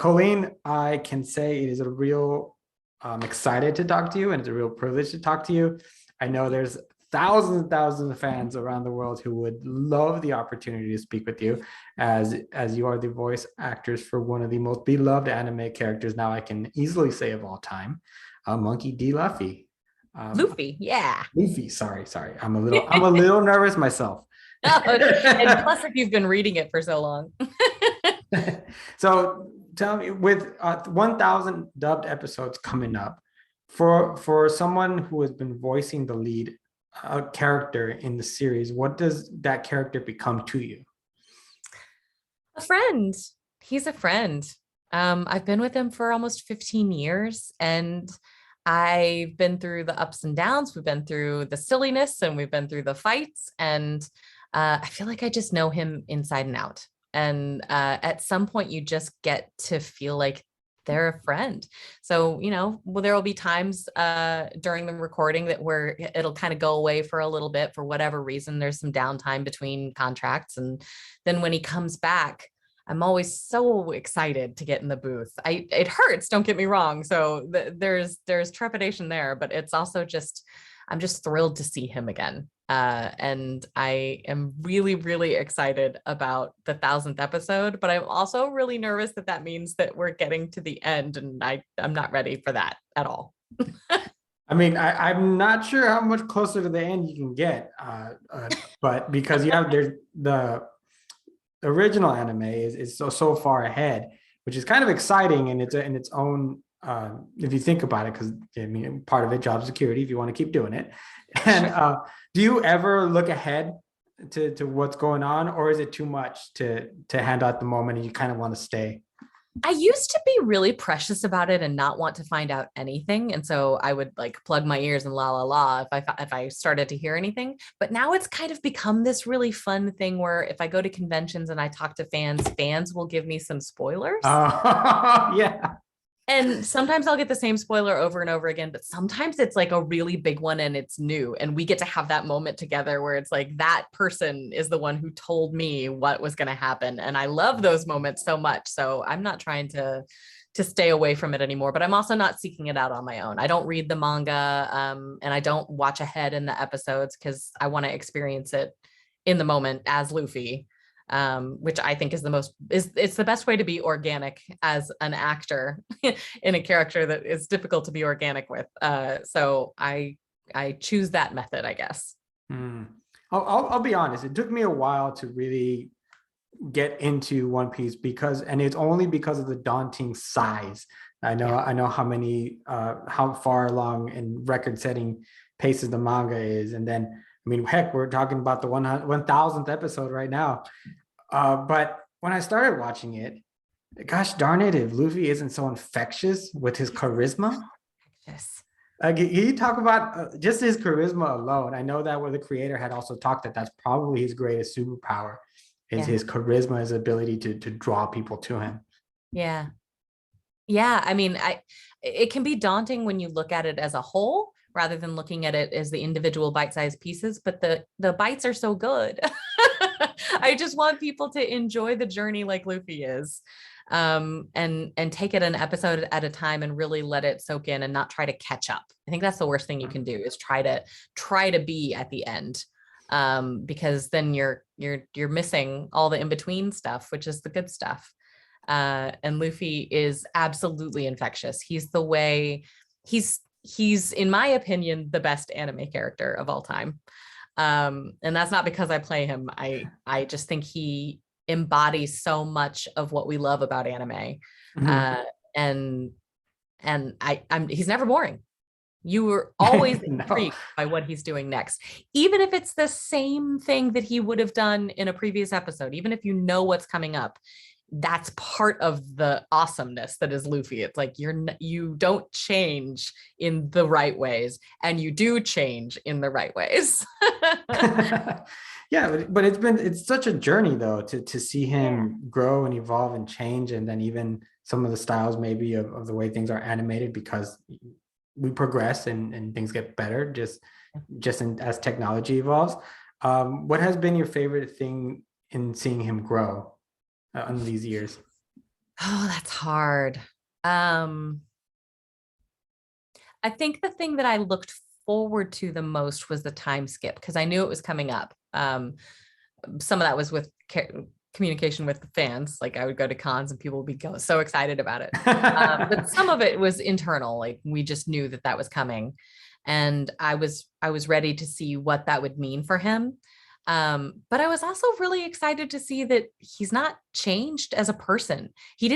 Colleen, I can say it is a real excited to talk to you, and it's a real privilege to talk to you. I know there's thousands and thousands of fans around the world who would love the opportunity to speak with you, as you are the voice actors for one of the most beloved anime characters now I can easily say of all time, Monkey D. Luffy. Luffy, yeah. Luffy, sorry. I'm a little nervous myself. And plus, if you've been reading it for so long. So tell me, with 1,000 dubbed episodes coming up, for someone who has been voicing the lead character in the series, what does that character become to you? A friend. He's a friend. I've been with him for almost 15 years, and I've been through the ups and downs. We've been through the silliness, and we've been through the fights, and I feel like I just know him inside and out. And at some point, you just get to feel like they're a friend. So, well, there will be times during the recording that where it'll kind of go away for a little bit for whatever reason. There's some downtime between contracts. And then when he comes back, I'm always so excited to get in the booth. It hurts, don't get me wrong. So there's trepidation there, but it's also just, I'm just thrilled to see him again. And I am really, really excited about the 1,000th episode, but I'm also really nervous that means that we're getting to the end, and I'm not ready for that at all. I mean, I'm not sure how much closer to the end you can get, but because there's the original anime is so far ahead, which is kind of exciting in its own. If you think about it, because I mean, part of it, job security, if you want to keep doing it. And do you ever look ahead to what's going on, or is it too much to handle at the moment and you kind of want to stay? I used to be really precious about it and not want to find out anything. And so I would like plug my ears and la la la if I started to hear anything. But now it's kind of become this really fun thing where if I go to conventions and I talk to fans will give me some spoilers. Yeah. And sometimes I'll get the same spoiler over and over again, but sometimes it's like a really big one and it's new. And we get to have that moment together where it's like that person is the one who told me what was going to happen. And I love those moments so much. So I'm not trying to stay away from it anymore, but I'm also not seeking it out on my own. I don't read the manga, and I don't watch ahead in the episodes because I want to experience it in the moment as Luffy. Which I think is it's the best way to be organic as an actor in a character that is difficult to be organic with. So I choose that method, I guess. I'll be honest. It took me a while to really get into One Piece and it's only because of the daunting size. I know how far along in record-setting paces the manga is, and then I mean, heck, we're talking about the 1,000th episode right now. But when I started watching it, gosh darn it, if Luffy isn't so infectious with his charisma. Yes. You talk about just his charisma alone. I know that where the creator had also talked that's probably his greatest superpower is his charisma, his ability to draw people to him. Yeah. Yeah. I mean, it can be daunting when you look at it as a whole rather than looking at it as the individual bite-sized pieces, but the bites are so good. I just want people to enjoy the journey like Luffy is, and take it an episode at a time and really let it soak in and not try to catch up. I think that's the worst thing you can do is try to be at the end, because then you're missing all the in-between stuff, which is the good stuff. And Luffy is absolutely infectious. He's in my opinion the best anime character of all time, and that's not because I play him. I just think he embodies so much of what we love about anime. And he's never boring. You were always intrigued by what he's doing next, even if it's the same thing that he would have done in a previous episode. Even if you know what's coming up, that's part of the awesomeness that is Luffy. It's like you don't change in the right ways, and you do change in the right ways. Yeah, but it's such a journey though to see him grow and evolve and change, and then even some of the styles maybe of the way things are animated, because we progress and things get better just as technology evolves. What has been your favorite thing in seeing him grow in these years? Oh, that's hard. Um, I think the thing that I looked forward to the most was the time skip because I knew it was coming up. Some of that was with communication with the fans. Like I would go to cons and people would be so excited about it. But some of it was internal. Like we just knew that that was coming, and I was ready to see what that would mean for him. But I was also really excited to see that he's not changed as a person. They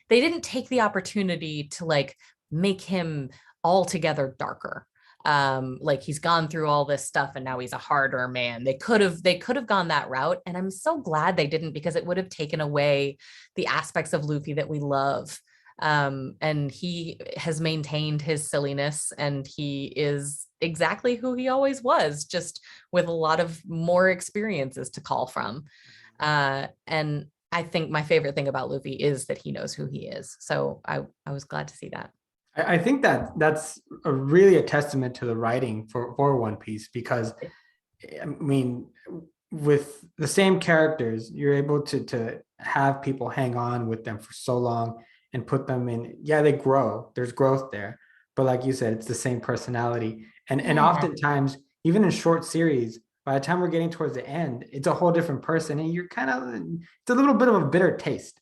didn't take the opportunity to like make him altogether darker. Like he's gone through all this stuff and now he's a harder man. They could have gone that route, and I'm so glad they didn't because it would have taken away the aspects of Luffy that we love. And he has maintained his silliness, and he is exactly who he always was, just with a lot of more experiences to call from. And I think my favorite thing about Luffy is that he knows who he is. So I was glad to see that. I think that that's really a testament to the writing for One Piece because I mean, with the same characters, you're able to have people hang on with them for so long and put them in. Yeah, they grow. There's growth there, but like you said, it's the same personality. And Yeah. oftentimes, even in short series, by the time we're getting towards the end, it's a whole different person, and you're kind of it's a little bit of a bitter taste,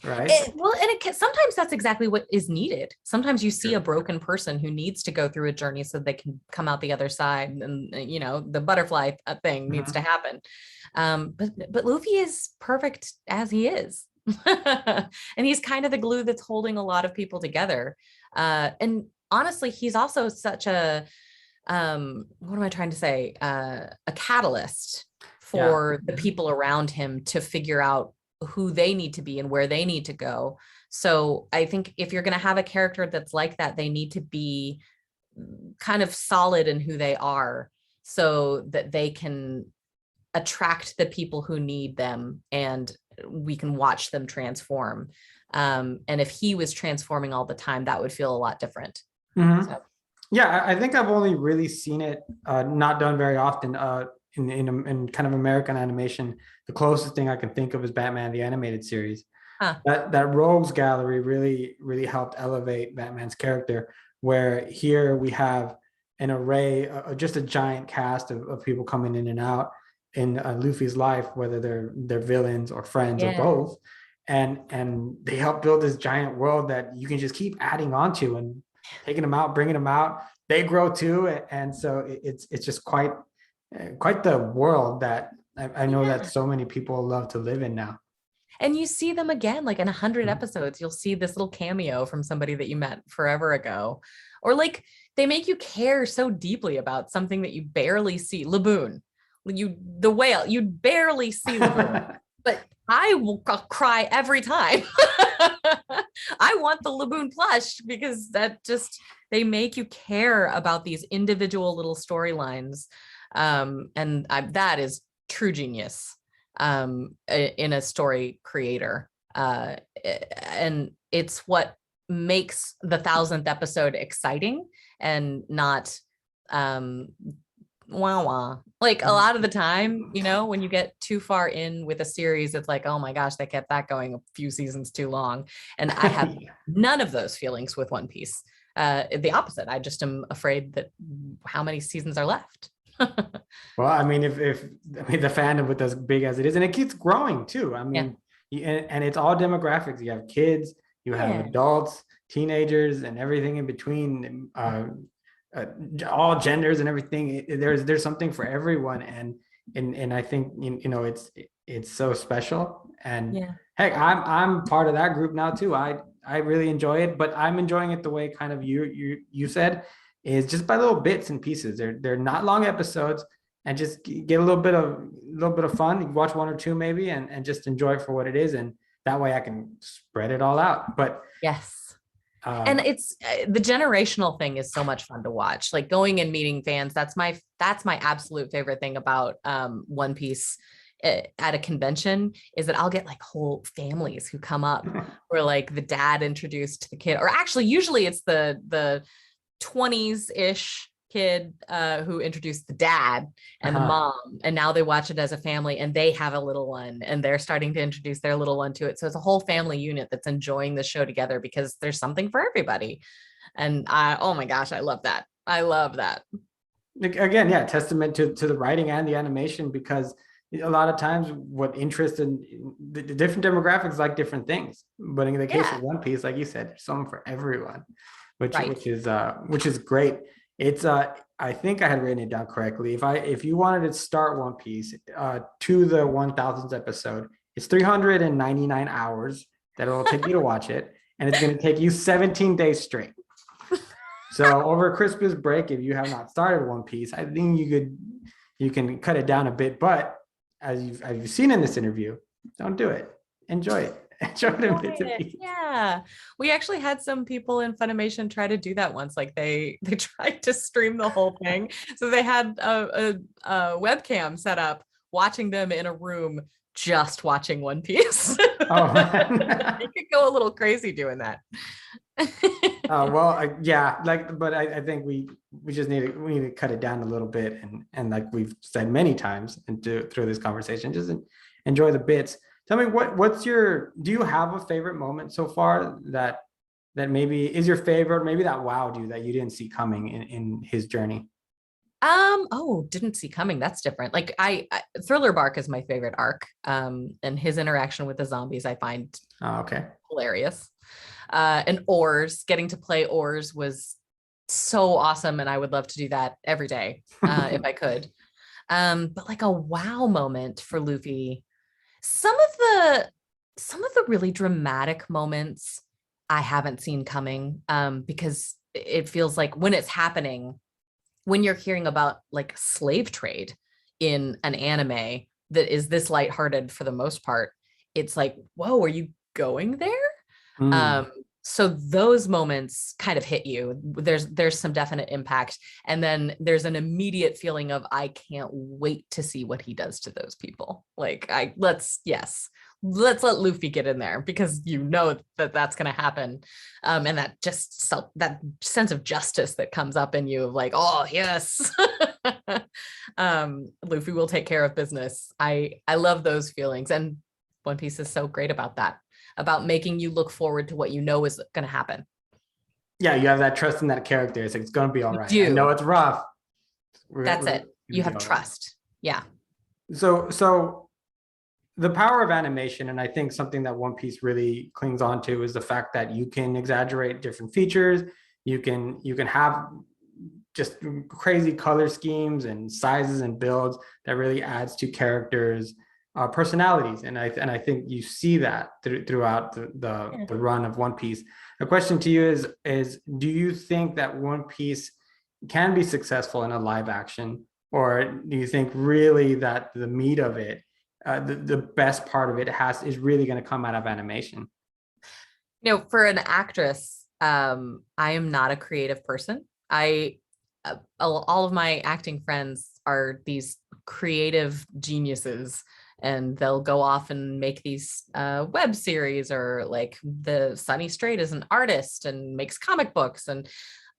right? Well, and sometimes that's exactly what is needed. Sometimes you see a True. broken person who needs to go through a journey so they can come out the other side, and the butterfly thing needs to Mhm. happen. But Luffy is perfect as he is, and he's kind of the glue that's holding a lot of people together. And honestly, he's also such a what am I trying to say? A catalyst Yeah. for the people around him to figure out who they need to be and where they need to go. So I think if you're going to have a character that's like that, they need to be kind of solid in who they are so that they can attract the people who need them and we can watch them transform. And if he was transforming all the time, that would feel a lot different. Mhm. So, Yeah, I think I've only really seen it not done very often in kind of American animation. The closest thing I can think of is Batman the Animated Series. huh. That Rogues Gallery really helped elevate Batman's character. Where here we have an array, just a giant cast of people coming in and out in Luffy's life, whether they're villains or friends or Yeah. both, and they help build this giant world that you can just keep adding on to and taking them out, bringing them out. They grow too, and so it's just quite the world that I know that Yeah. so many people love to live in now. And you see them again, like in 100 Mhm. episodes, you'll see this little cameo from somebody that you met forever ago. Or like they make you care so deeply about something that you barely see. Laboon, the whale, you barely see Laboon, but I will cry every time. I want the Laboon plush because that just they make you care about these individual little storylines. That is true genius in a story creator. And it's what makes the 1,000th episode exciting and not um, wah wah. Like a lot of the time, when you get too far in with a series, it's like, oh my gosh, they kept that going a few seasons too long. And I have none of those feelings with One Piece. The opposite. I just am afraid that how many seasons are left. Well, I mean, if I mean the fandom with as big as it is, and it keeps growing too. I Yeah. mean, and it's all demographics. You have kids, you have Yeah. adults, teenagers, and everything in between. Uh, all genders and everything. There's something for everyone, and I think it's so special. And Yeah. heck, I'm part of that group now too. I really enjoy it, but I'm enjoying it the way kind of you said is just by little bits and pieces. They're not long episodes, and just get a little bit of fun. You watch one or two maybe, and just enjoy it for what it is, and that way I can spread it all out. But Yes. And um, it's the generational thing is so much fun to watch. Like going and meeting fans, that's my absolute favorite thing about One Piece at a convention is that I'll get like whole families who come up where like the dad introduced the kid, or actually usually it's the 20s ish kid who introduced the dad and the mom, and now they watch it as a family, and they have a little one, and they're starting to introduce their little one to it. So it's a whole family unit that's enjoying the show together because there's something for everybody. And oh my gosh, I love that. I love that. Again, yeah, testament to the writing and the animation, because a lot of times what interest in the different demographics like different things. But in the case of One Piece, like you said, there's something for everyone, which is great. It's I think I had written it down correctly. If you wanted to start One Piece to the 1000th episode, it's 399 hours that it'll take you to watch it, and it's going to take you 17 days straight. So over Christmas break, if you have not started One Piece, I think you can cut it down a bit. But as you've seen in this interview, don't do it. Enjoy it. Enjoy it. Yeah, we actually had some people in Funimation try to do that once. Like they tried to stream the whole thing, so they had a webcam set up, watching them in a room just watching One Piece. Oh, you could go a little crazy doing that. Well, yeah, but I think we just need to cut it down a little bit, and like we've said many times and through this conversation, just enjoy the bits. Tell me do you have a favorite moment so far that maybe is your favorite, maybe that wowed you that you didn't see coming in his journey? Didn't see coming. That's different. Like I Thriller Bark is my favorite arc. And his interaction with the zombies I find hilarious. And Oars, getting to play Oars was so awesome, and I would love to do that every day if I could. But like a wow moment for Luffy, some of the really dramatic moments I haven't seen coming, because it feels like when it's happening, when you're hearing about like slave trade in an anime that is this lighthearted for the most part, it's like, whoa, are you going there? So those moments kind of hit you. There's some definite impact, and then there's an immediate feeling of I can't wait to see what he does to those people. Like let's let Luffy get in there, because you know that's going to happen, and that that sense of justice that comes up in you of like, oh yes, Luffy will take care of business. I love those feelings, and One Piece is so great about that, about making you look forward to what you know is going to happen. Yeah, you have that trust in that character. It's like, it's going to be all right. I know it's rough. That's it. You have trust. Right. Yeah. So the power of animation, and I think something that One Piece really clings on to, is the fact that you can exaggerate different features. You can have just crazy color schemes and sizes and builds that really adds to characters' personalities, and I think you see that throughout the run of One Piece. The question to you is do you think that One Piece can be successful in a live action, or do you think really that the meat of it, the best part of it is really going to come out of animation? For an actress, I am not a creative person. All of my acting friends are these creative geniuses, and they'll go off and make these web series, or like the Sunny Strait is an artist and makes comic books, and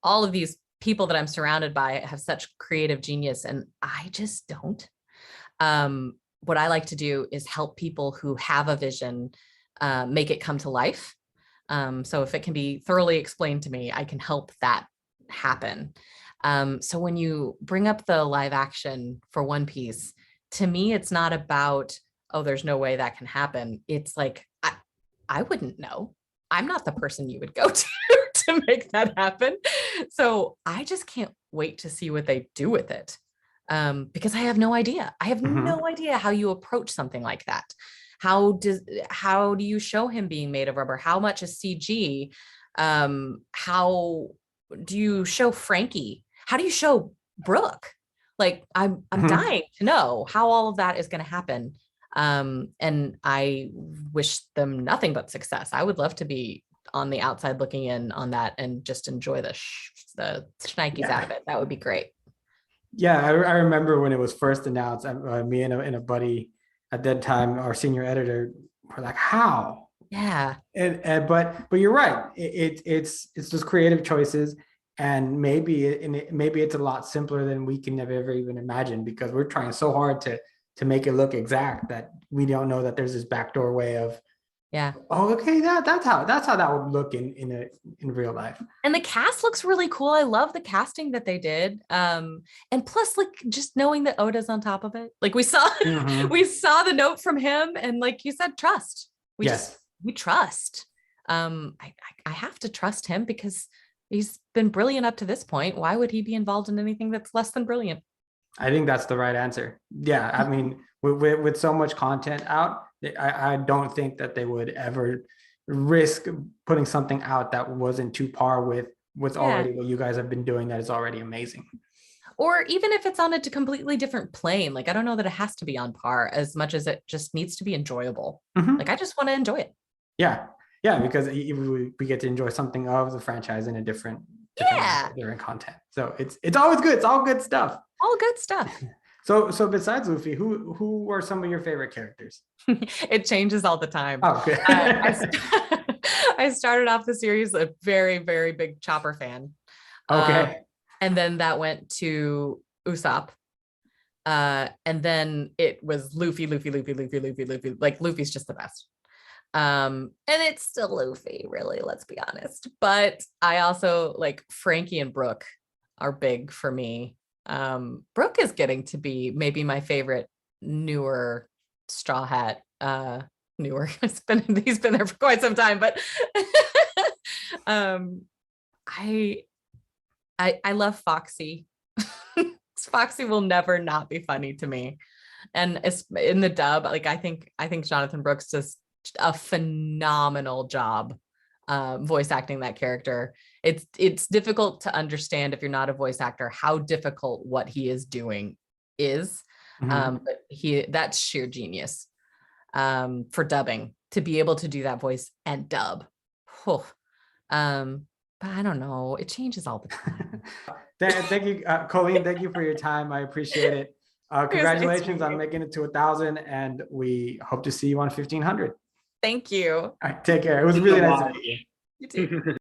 all of these people that I'm surrounded by have such creative genius, and I just don't. What I like to do is help people who have a vision make it come to life. So if it can be thoroughly explained to me, I can help that happen. So when you bring up the live action for One Piece, to me, it's not about, oh, there's no way that can happen. It's like, I wouldn't know. I'm not the person you would go to make that happen. So I just can't wait to see what they do with it. Because I have no idea. I have no idea how you approach something like that. How do you show him being made of rubber? How much is CG? How do you show Frankie? How do you show Brooke? Like I'm dying to know how all of that is going to happen. And I wish them nothing but success. I would love to be on the outside looking in on that and just enjoy the shnikes out of it. That would be great. Yeah, I remember when it was first announced, me and a buddy at that time, our senior editor, were like, how? Yeah. But you're right. It's just creative choices. And maybe it's a lot simpler than we can have ever even imagined, because we're trying so hard to make it look exact that we don't know that there's this backdoor way of, Yeah. oh, okay, that's how that would look in real life. And the cast looks really cool. I love the casting that they did. And plus, like, just knowing that Oda's on top of it. Like, we saw Mhm. we saw the note from him, and like you said, trust. Yes. We trust. I have to trust him because he's been brilliant up to this point. Why would he be involved in anything that's less than brilliant? I think that's the right answer. Yeah, I mean, with so much content out, I don't think that they would ever risk putting something out that wasn't to par with what's already what you guys have been doing that is already amazing. Or even if it's on a completely different plane, like I don't know that it has to be on par as much as it just needs to be enjoyable. Mhm. Like I just want to enjoy it. Yeah, because we get to enjoy something of the franchise in a different content. So it's always good. It's all good stuff. All good stuff. So besides Luffy, who are some of your favorite characters? It changes all the time. Oh, okay. I started off the series a very, very big Chopper fan. Okay. And then that went to Usopp. And then it was Luffy. Like Luffy's just the best. And it's still Luffy, really, let's be honest. But I also like Frankie and Brooke are big for me. Brooke is getting to be maybe my favorite newer Straw Hat. Newer. He's been there for quite some time, but I love Foxy. Foxy will never not be funny to me. And it's in the dub, like I think Jonathan Brooks does a phenomenal job voice acting that character. It's difficult to understand if you're not a voice actor how difficult what he is doing is. But that's sheer genius for dubbing, to be able to do that voice and dub. But I don't know, it changes all the time. Thank you, Colleen. Thank you for your time. I appreciate it. Congratulations on making it to 1,000, and we hope to see you on 1,500. Thank you. All right, take care. It was really nice to meet you. You too.